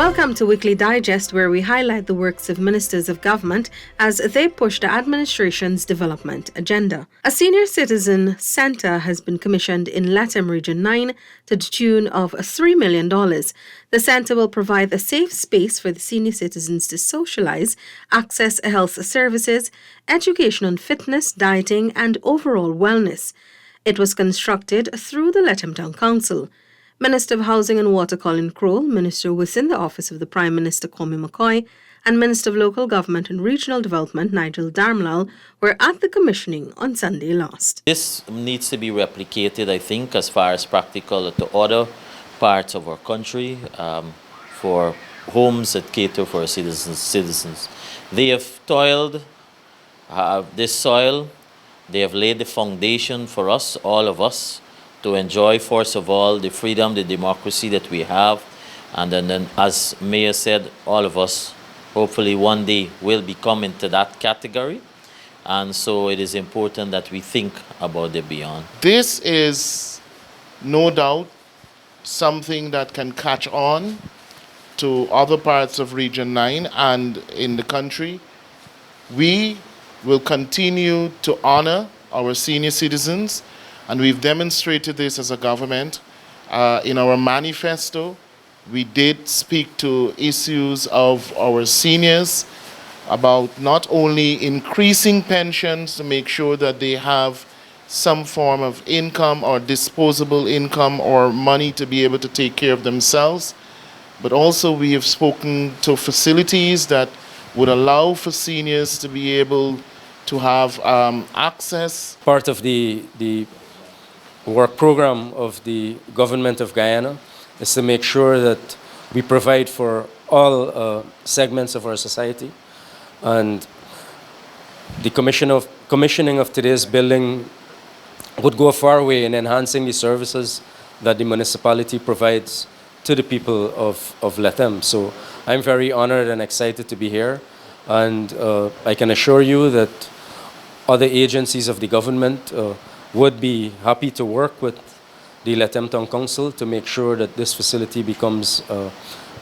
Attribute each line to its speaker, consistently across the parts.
Speaker 1: Welcome to Weekly Digest, where we highlight the works of ministers of government as they push the administration's development agenda. A senior citizen centre has been commissioned in Latham Region 9 to the tune of $3 million. The centre will provide a safe space for the senior citizens to socialise, access health services, education on fitness, dieting and overall wellness. It was constructed through the Latham Town Council. Minister of Housing and Water COLLIN CROAL, Minister within the Office of the Prime Minister Kwame McCoy, and Minister of Local Government and Regional Development NIGEL DHARAMLALL were at the commissioning on Sunday last.
Speaker 2: This needs to be replicated, I think, as far as practical to other parts of our country for homes that cater for citizens. They have toiled this soil. They have laid the foundation for us, all of us, to enjoy, first of all, the freedom, the democracy that we have. And then, as Mayor said, all of us, hopefully one day, will become into that category. And so it is important that we think about the beyond.
Speaker 3: This is no doubt something that can catch on to other parts of Region 9 and in the country. We will continue to honor our senior citizens, and we've demonstrated this as a government. In our manifesto, we did speak to issues of our seniors about not only increasing pensions to make sure that they have some form of income or disposable income or money to be able to take care of themselves, but also we have spoken to facilities that would allow for seniors to be able to have access.
Speaker 4: Part of the work program of the government of Guyana is to make sure that we provide for all segments of our society, and the commissioning of today's building would go a far way in enhancing the services that the municipality provides to the people of Latham. So I'm very honored and excited to be here, and I can assure you that other agencies of the government would be happy to work with the Latham Town Council to make sure that this facility becomes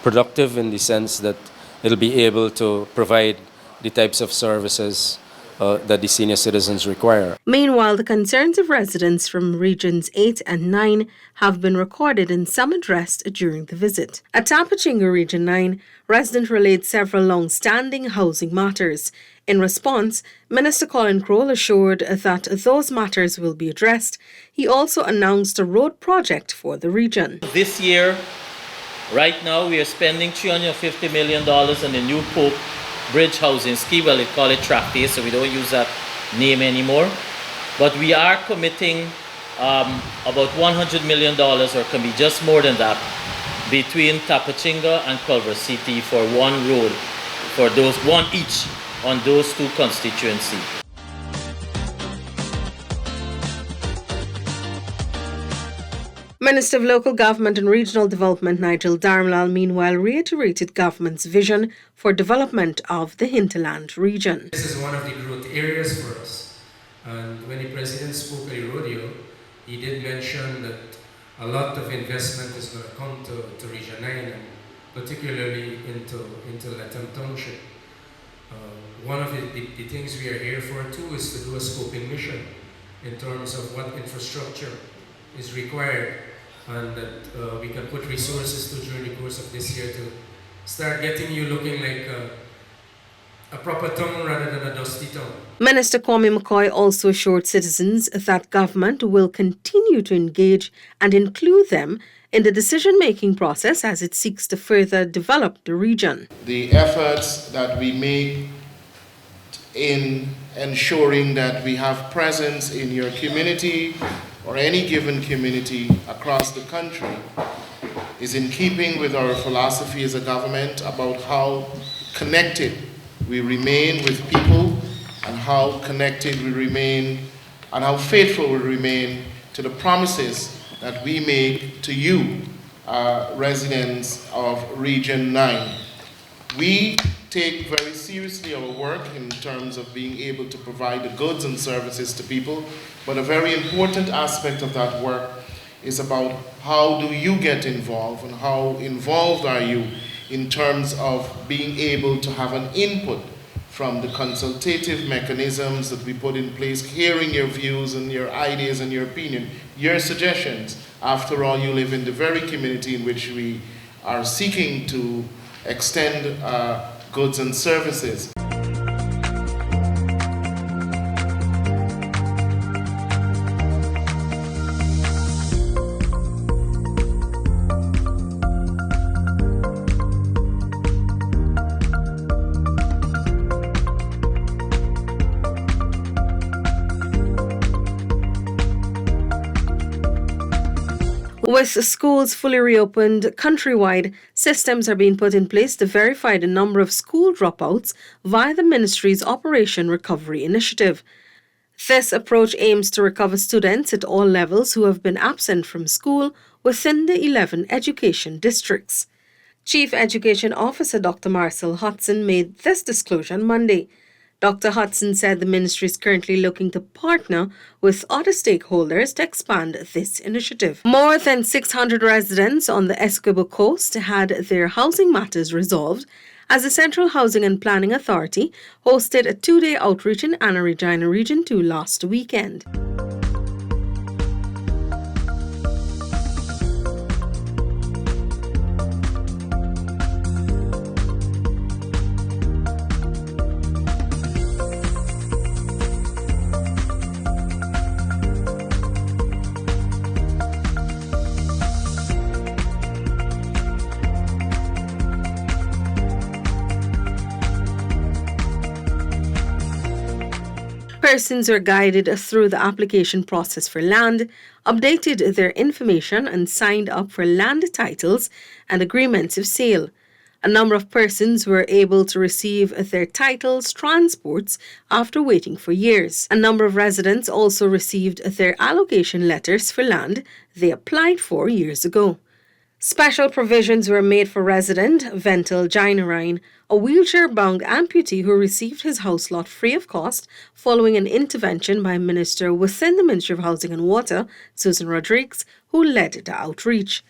Speaker 4: productive in the sense that it'll be able to provide the types of services that the senior citizens require.
Speaker 1: Meanwhile, the concerns of residents from Regions 8 and 9 have been recorded and some addressed during the visit. At Tapachinga Region 9, residents relayed several long-standing housing matters. In response, Minister COLLIN CROAL assured that those matters will be addressed. He also announced a road project for the region.
Speaker 2: This year, right now, we are spending $350 million on the new Pope Bridge housing scheme. Well, they call it Track A, so we don't use that name anymore. But we are committing about $100 million, or can be just more than that, between Tapachinga and Culver City for one road, for those one each on those two constituencies.
Speaker 1: Minister of Local Government and Regional Development NIGEL DHARAMLALL meanwhile reiterated government's vision for development of the hinterland region.
Speaker 5: This is one of the growth areas for us, and when the President spoke at the rodeo, he did mention that a lot of investment is going to come to Region 9 and particularly into Latham Township. One of the things we are here for too is to do a scoping mission in terms of what infrastructure is required, and that we can put resources to during the course of this year to start getting you looking like a proper town rather than a dusty town.
Speaker 1: Minister Kwame McCoy also assured citizens that government will continue to engage and include them in the decision-making process as it seeks to further develop the region.
Speaker 3: The efforts that we make in ensuring that we have presence in your community or any given community across the country is in keeping with our philosophy as a government about how connected we remain with people and how connected we remain and how faithful we remain to the promises that we make to you, residents of Region 9. We take very seriously our work in terms of being able to provide the goods and services to people, but a very important aspect of that work is about how do you get involved and how involved are you in terms of being able to have an input from the consultative mechanisms that we put in place, hearing your views and your ideas and your opinion, your suggestions. After all, you live in the very community in which we are seeking to extend goods and services.
Speaker 1: With schools fully reopened countrywide, systems are being put in place to verify the number of school dropouts via the ministry's Operation Recovery Initiative. This approach aims to recover students at all levels who have been absent from school within the 11 education districts. Chief Education Officer Dr. Marcel Hudson made this disclosure on Monday. Dr. Hudson said the ministry is currently looking to partner with other stakeholders to expand this initiative. More than 600 residents on the Essequibo coast had their housing matters resolved as the Central Housing and Planning Authority hosted a 2-day outreach in Anna Regina Region 2 last weekend. Persons were guided through the application process for land, updated their information, and signed up for land titles and agreements of sale. A number of persons were able to receive their titles transports after waiting for years. A number of residents also received their allocation letters for land they applied for years ago. Special provisions were made for resident Ventel Jainarine, a wheelchair-bound amputee who received his house lot free of cost following an intervention by a minister within the Ministry of Housing and Water, Susan Rodriguez, who led the outreach.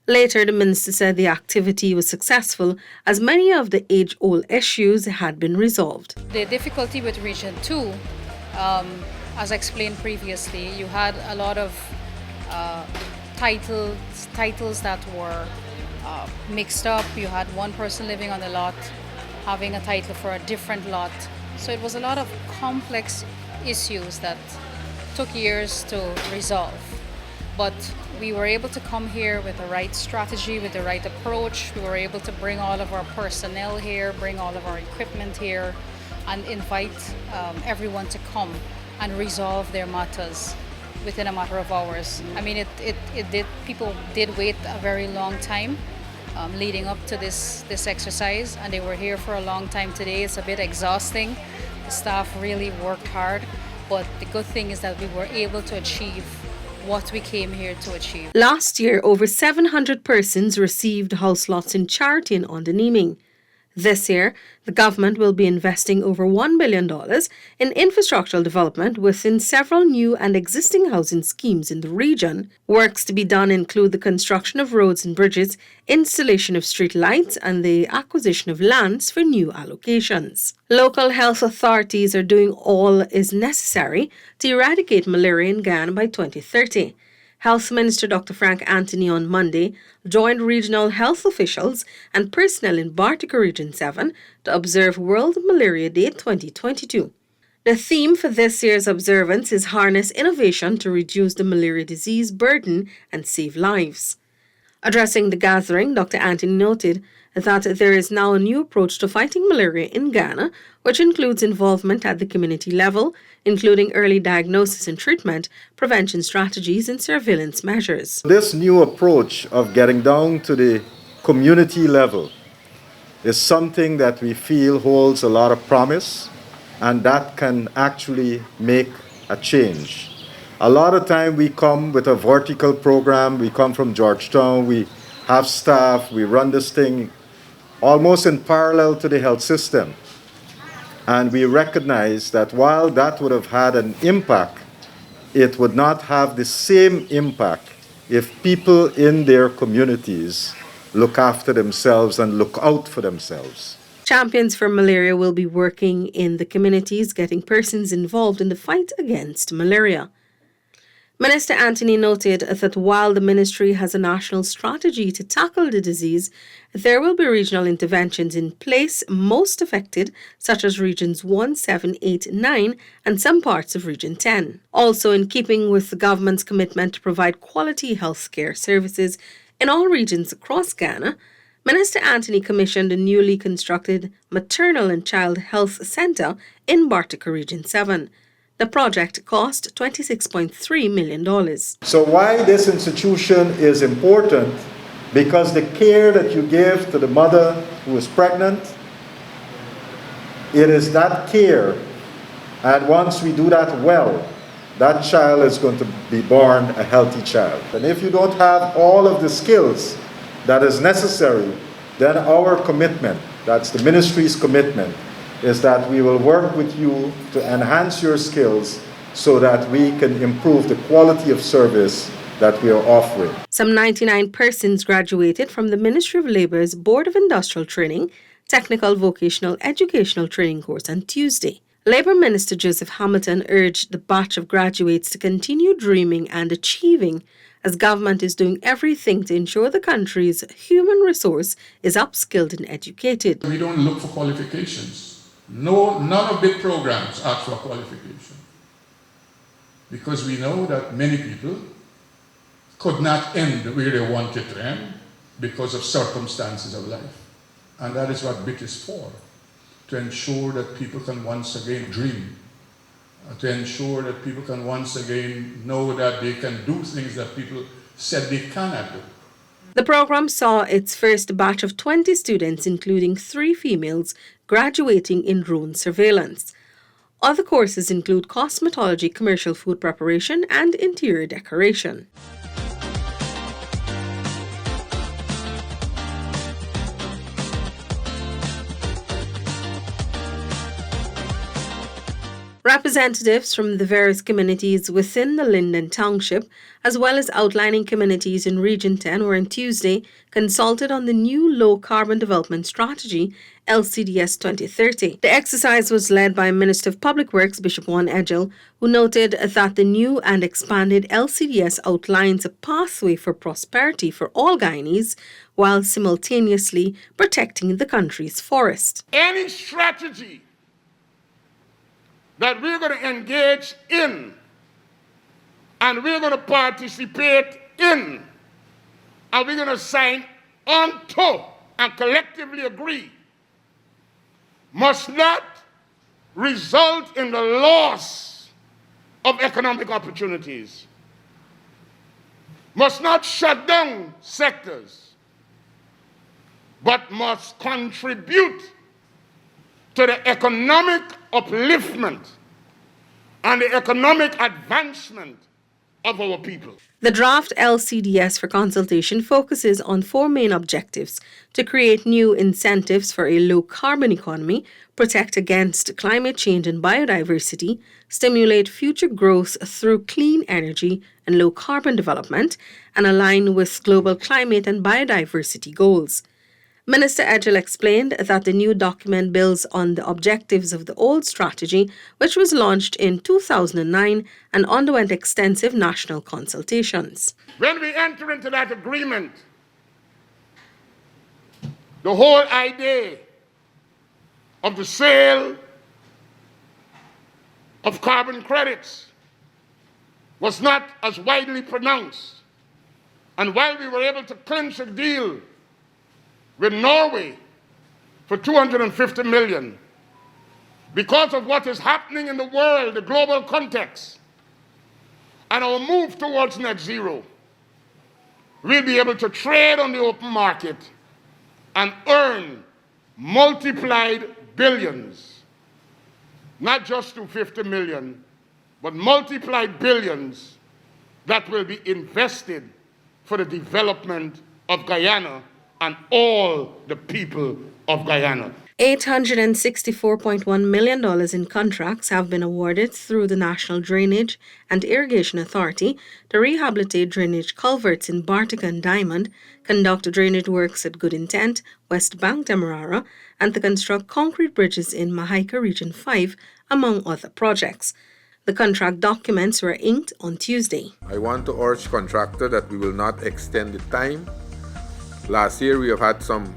Speaker 1: Later, the minister said the activity was successful as many of the age-old issues had been resolved.
Speaker 6: The difficulty with Region 2, as explained previously, you had a lot of titles that were mixed up. You had one person living on the lot having a title for a different lot. So it was a lot of complex issues that took years to resolve. But we were able to come here with the right strategy, with the right approach. We were able to bring all of our personnel here, bring all of our equipment here, and invite everyone to come and resolve their matters within a matter of hours. I mean, people did wait a very long time leading up to this exercise, and they were here for a long time today. It's a bit exhausting. The staff really worked hard, but the good thing is that we were able to achieve what we came here to achieve.
Speaker 1: Last year, over 700 persons received house lots in charity and on the naming. This year, the government will be investing over $1 billion in infrastructural development within several new and existing housing schemes in the region. Works to be done include the construction of roads and bridges, installation of street lights, and the acquisition of lands for new allocations. Local health authorities are doing all is necessary to eradicate malaria in Ghana by 2030. Health Minister Dr. Frank Anthony on Monday joined regional health officials and personnel in Bartica Region 7 to observe World Malaria Day 2022. The theme for this year's observance is Harness Innovation to Reduce the Malaria Disease Burden and Save Lives. Addressing the gathering, Dr. Anthony noted that there is now a new approach to fighting malaria in Ghana, which includes involvement at the community level, including early diagnosis and treatment, prevention strategies, and surveillance measures.
Speaker 7: This new approach of getting down to the community level is something that we feel holds a lot of promise, and that can actually make a change. A lot of time we come with a vertical program. We come from Georgetown, we have staff, we run this thing almost in parallel to the health system. And we recognize that while that would have had an impact, it would not have the same impact if people in their communities look after themselves and look out for themselves.
Speaker 1: Champions for Malaria will be working in the communities, getting persons involved in the fight against malaria. Minister Anthony noted that while the ministry has a national strategy to tackle the disease, there will be regional interventions in place most affected, such as regions 1, 7, 8, 9, and some parts of region 10. Also, in keeping with the government's commitment to provide quality healthcare services in all regions across Ghana, Minister Anthony commissioned a newly constructed maternal and child health centre in Bartica Region 7. The project cost $26.3 million.
Speaker 7: So why this institution is important? Because the care that you give to the mother who is pregnant, it is that care, and once we do that well, that child is going to be born a healthy child. And if you don't have all of the skills that is necessary, then our commitment, that's the ministry's commitment, is that we will work with you to enhance your skills so that we can improve the quality of service that we are offering.
Speaker 1: Some 99 persons graduated from the Ministry of Labour's Board of Industrial Training Technical Vocational Educational Training course on Tuesday. Labour Minister Joseph Hamilton urged the batch of graduates to continue dreaming and achieving, as government is doing everything to ensure the country's human resource is upskilled and educated.
Speaker 8: We don't look for qualifications. No, none of big programs ask for a qualification, because we know that many people could not end where they wanted to end because of circumstances of life. And that is what BIT is for, to ensure that people can once again dream, to ensure that people can once again know that they can do things that people said they cannot do.
Speaker 1: The program saw its first batch of 20 students, including 3 females, graduating in drone surveillance. Other courses include cosmetology, commercial food preparation, and interior decoration. Representatives from the various communities within the Linden Township, as well as outlining communities in Region 10, were on Tuesday consulted on the new Low Carbon Development Strategy, LCDS 2030. The exercise was led by Minister of Public Works, Bishop NIGEL, who noted that the new and expanded LCDS outlines a pathway for prosperity for all Guyanese, while simultaneously protecting the country's forest.
Speaker 3: Any strategy that we're going to engage in and we're going to participate in and we're going to sign on to and collectively agree must not result in the loss of economic opportunities, must not shut down sectors, but must contribute to the economic upliftment and the economic advancement of our people.
Speaker 1: The draft LCDS for consultation focuses on 4 main objectives: to create new incentives for a low-carbon economy, protect against climate change and biodiversity, stimulate future growth through clean energy and low-carbon development, and align with global climate and biodiversity goals. Minister NIGEL explained that the new document builds on the objectives of the old strategy, which was launched in 2009 and underwent extensive national consultations.
Speaker 3: When we enter into that agreement, the whole idea of the sale of carbon credits was not as widely pronounced. And while we were able to clinch a deal with Norway for 250 million, because of what is happening in the world, the global context, and our move towards net zero, we'll be able to trade on the open market and earn multiplied billions, not just 250 million, but multiplied billions that will be invested for the development of Guyana and all the people of Guyana.
Speaker 1: $864.1 million in contracts have been awarded through the National Drainage and Irrigation Authority to rehabilitate drainage culverts in Bartica and Diamond, conduct drainage works at gov't, West Bank Demerara, and to construct concrete bridges in Mahaica Region 5, among other projects. The contract documents were inked on Tuesday.
Speaker 9: I want to urge contractor that we will not extend the time. Last year we have had some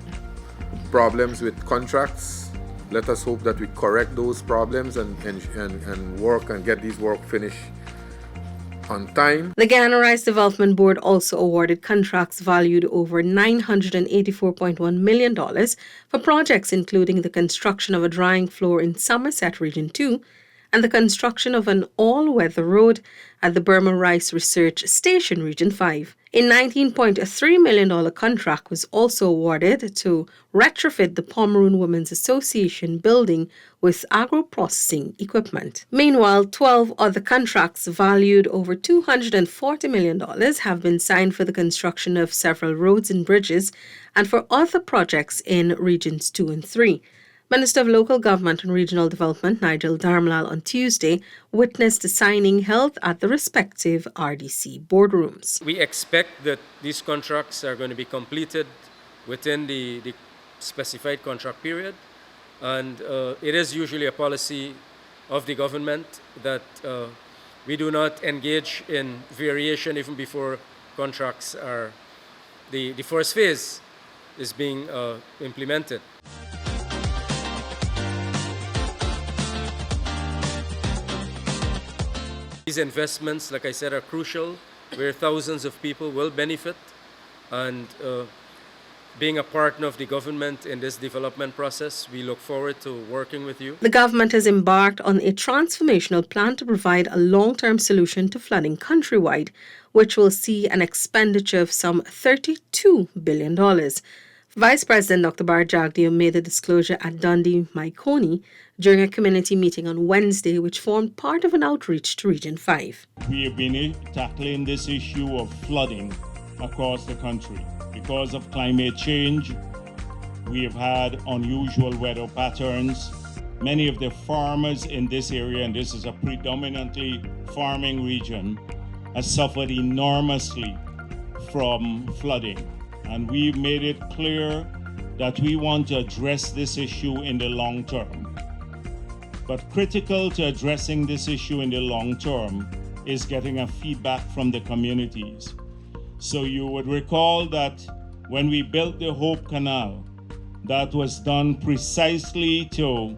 Speaker 9: problems with contracts. Let us hope that we correct those problems and work and get these work finished on time.
Speaker 1: The Guyana Rice Development Board also awarded contracts valued over $984.1 million for projects including the construction of a drying floor in Somerset Region 2 and the construction of an all-weather road at the Burma Rice Research Station Region 5. A $19.3 million contract was also awarded to retrofit the Pomeroon Women's Association building with agro-processing equipment. Meanwhile, 12 other contracts valued over $240 million have been signed for the construction of several roads and bridges and for other projects in Regions 2 and 3. Minister of Local Government and Regional Development Nigel DHARAMLALL on Tuesday witnessed the signing held at the respective RDC boardrooms.
Speaker 4: We expect that these contracts are going to be completed within the specified contract period, and it is usually a policy of the government that we do not engage in variation even before contracts are, the first phase is being implemented. These investments, like I said, are crucial, where thousands of people will benefit, and being a partner of the government in this development process, we look forward to working with you.
Speaker 1: The government has embarked on a transformational plan to provide a long-term solution to flooding countrywide, which will see an expenditure of some $32 billion. Vice President Dr. Bart Jagdeo made the disclosure at Dundee, Maikoni, during a community meeting on Wednesday, which formed part of an outreach to Region 5.
Speaker 10: We have been tackling this issue of flooding across the country. Because of climate change, we have had unusual weather patterns. Many of the farmers in this area, and this is a predominantly farming region, have suffered enormously from flooding. And we've made it clear that we want to address this issue in the long term. But critical to addressing this issue in the long term is getting a feedback from the communities. So you would recall that when we built the Hope Canal, that was done precisely to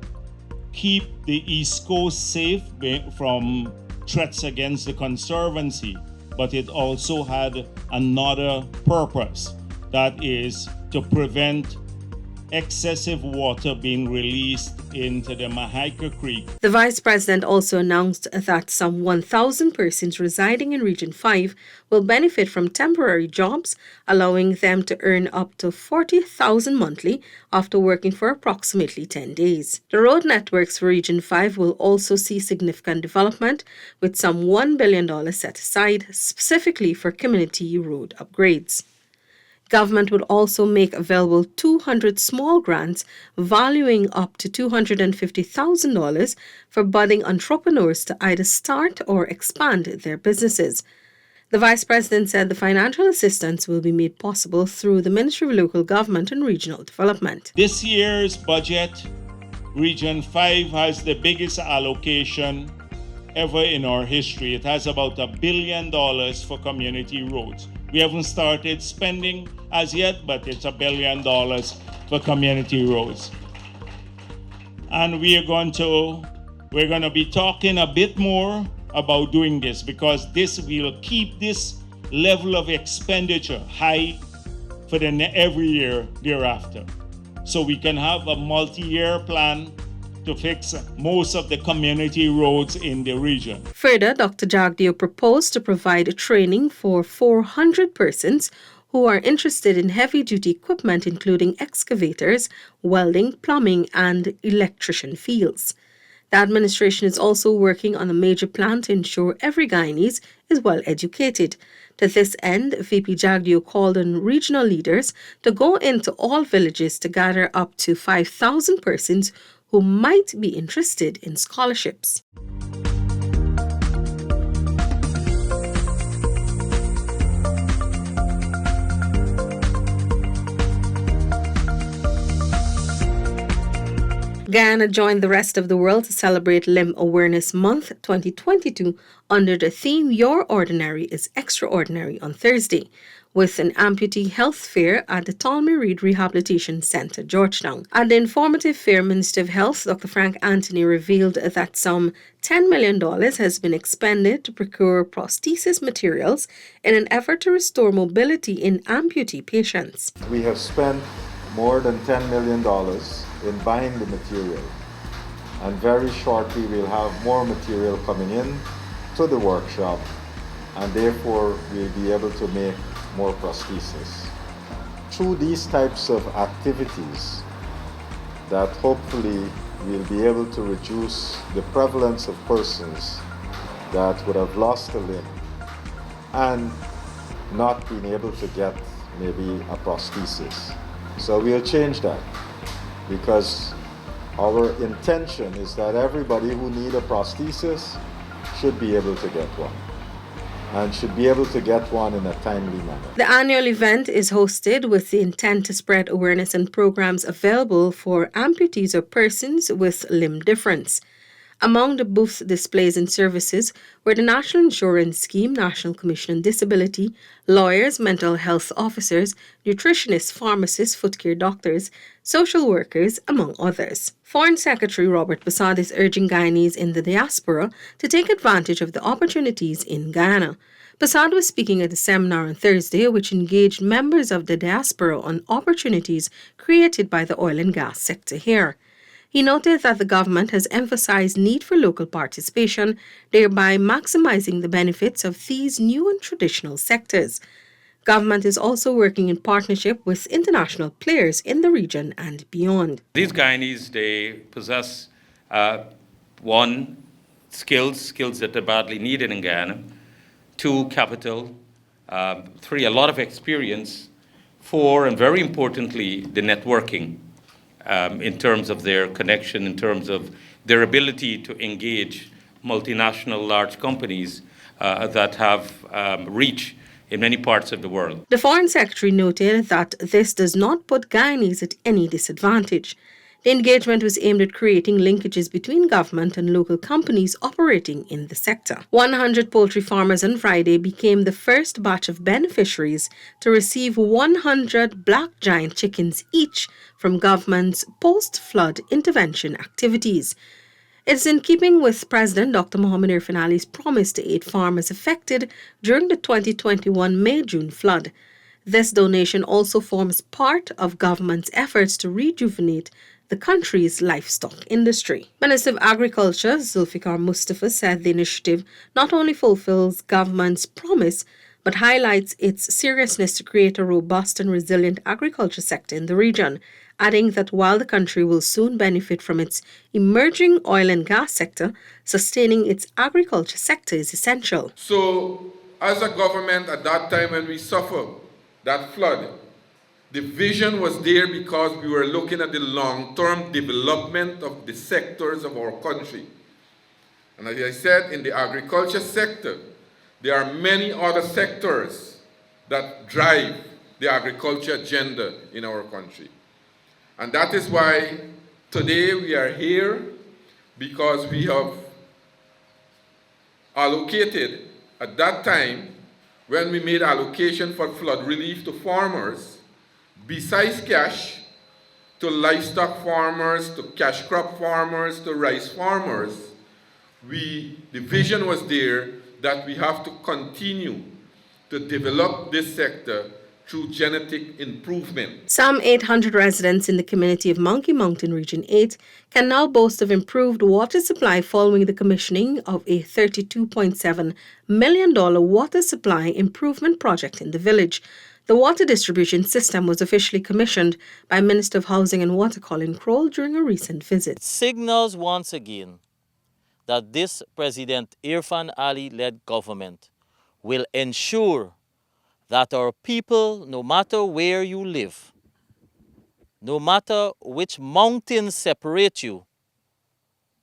Speaker 10: keep the East Coast safe from threats against the Conservancy, but it also had another purpose. That is to prevent excessive water being released into the Mahaica Creek.
Speaker 1: The Vice President also announced that some 1,000 persons residing in Region 5 will benefit from temporary jobs, allowing them to earn up to $40,000 monthly after working for approximately 10 days. The road networks for Region 5 will also see significant development, with some $1 billion set aside specifically for community road upgrades. Government would also make available 200 small grants valuing up to $250,000 for budding entrepreneurs to either start or expand their businesses. The Vice President said the financial assistance will be made possible through the Ministry of Local Government and Regional Development.
Speaker 10: This year's budget, Region 5 has the biggest allocation ever in our history. It has about $1 billion for community roads. We haven't started spending as yet, but it's $1 billion for community roads. And we're going to be talking a bit more about doing this, because this will keep this level of expenditure high for every year thereafter. So we can have a multi-year plan to fix most of the community roads in the region.
Speaker 1: Further, Dr. Jagdeo proposed to provide training for 400 persons who are interested in heavy-duty equipment, including excavators, welding, plumbing, and electrician fields. The administration is also working on a major plan to ensure every Guyanese is well educated. To this end, VP Jagdeo called on regional leaders to go into all villages to gather up to 5,000 persons who might be interested in scholarships. Guyana joined the rest of the world to celebrate Limb Awareness Month 2022 under the theme Your Ordinary is Extraordinary on Thursday, with an amputee health fair at the Tolme Reid Rehabilitation Centre, Georgetown. At the informative fair, Minister of Health Dr. Frank Anthony revealed that some $10 million has been expended to procure prosthesis materials in an effort to restore mobility in amputee patients.
Speaker 7: We have spent more than $10 million in buying the material, and very shortly we'll have more material coming in to the workshop, and therefore we'll be able to make more prosthesis. Through these types of activities that hopefully we'll be able to reduce the prevalence of persons that would have lost a limb and not being able to get maybe a prosthesis. So we'll change that, because our intention is that everybody who needs a prosthesis should be able to get one, and should be able to get one in a timely manner.
Speaker 1: The annual event is hosted with the intent to spread awareness and programs available for amputees or persons with limb difference. Among the booths, displays and services were the National Insurance Scheme, National Commission on Disability, lawyers, mental health officers, nutritionists, pharmacists, foot care doctors, social workers, among others. Foreign Secretary Robert PERSAUD is urging Guyanese in the diaspora to take advantage of the opportunities in Guyana. PERSAUD was speaking at a seminar on Thursday which engaged members of the diaspora on opportunities created by the oil and gas sector here. He noted that the government has emphasized need for local participation, thereby maximizing the benefits of these new and traditional sectors. Government is also working in partnership with international players in the region and beyond.
Speaker 11: These Guyanese, they possess one, skills that are badly needed in Guyana, two, capital, three, a lot of experience, four, and very importantly, the networking. In terms of their connection, in terms of their ability to engage multinational large companies that have reach in many parts of the world.
Speaker 1: The Foreign Secretary noted that this does not put Guyanese at any disadvantage. The engagement was aimed at creating linkages between government and local companies operating in the sector. 100 poultry farmers on Friday became the first batch of beneficiaries to receive 100 black giant chickens each from government's post-flood intervention activities. It is in keeping with President Dr. Mohamed Irfaan Ali's promise to aid farmers affected during the 2021 May-June flood. This donation also forms part of government's efforts to rejuvenate the country's livestock industry. Minister of Agriculture Zulfikar Mustafa said the initiative not only fulfills government's promise, but highlights its seriousness to create a robust and resilient agriculture sector in the region, adding that while the country will soon benefit from its emerging oil and gas sector, sustaining its agriculture sector is essential.
Speaker 9: So, as a government at that time when we suffered that flood, the vision was there because we were looking at the long-term development of the sectors of our country. And as I said, in the agriculture sector, there are many other sectors that drive the agriculture agenda in our country. And that is why today we are here, because we have allocated at that time, when we made allocation for flood relief to farmers, besides cash, to livestock farmers, to cash crop farmers, to rice farmers, the vision was there that we have to continue to develop this sector through genetic improvement.
Speaker 1: Some 800 residents in the community of Monkey Mountain Region 8 can now boast of improved water supply following the commissioning of a $32.7 million water supply improvement project in the village. The water distribution system was officially commissioned by Minister of Housing and Water COLLIN CROAL during a recent visit.
Speaker 2: Signals once again that this President Irfan Ali-led government will ensure that our people, no matter where you live, no matter which mountains separate you,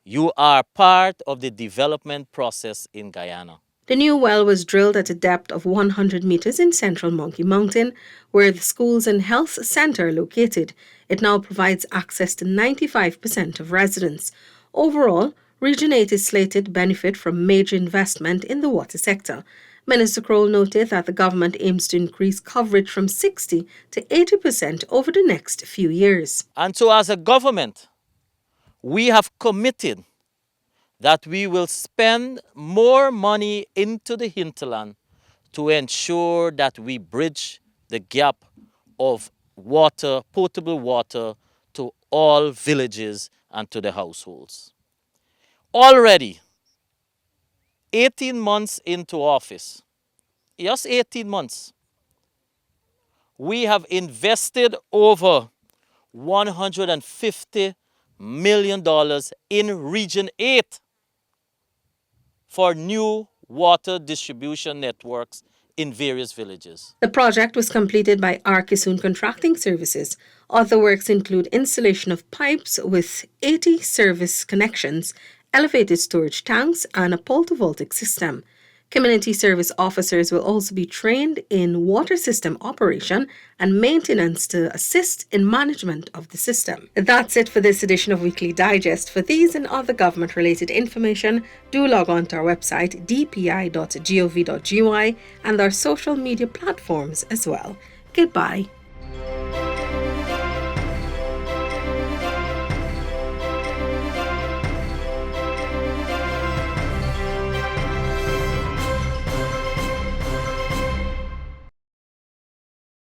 Speaker 2: you are part of the development process in Guyana.
Speaker 1: The new well was drilled at a depth of 100 meters in central Monkey Mountain, where the schools and health center are located. It now provides access to 95% of residents. Overall, Region 8 is slated to benefit from major investment in the water sector. Minister CROAL noted that the government aims to increase coverage from 60 to 80% over the next few years.
Speaker 2: And so as a government, we have committed that we will spend more money into the hinterland to ensure that we bridge the gap of water, potable water, to all villages and to the households. Already, 18 months into office, just 18 months, we have invested over $150 million in Region 8 for new water distribution networks in various villages.
Speaker 1: The project was completed by Arkisoon Contracting Services. Other works include installation of pipes with 80 service connections, elevated storage tanks, and a photovoltaic system. Community service officers will also be trained in water system operation and maintenance to assist in management of the system. That's it for this edition of Weekly Digest. For these and other government-related information, do log on to our website dpi.gov.gy and our social media platforms as well. Goodbye.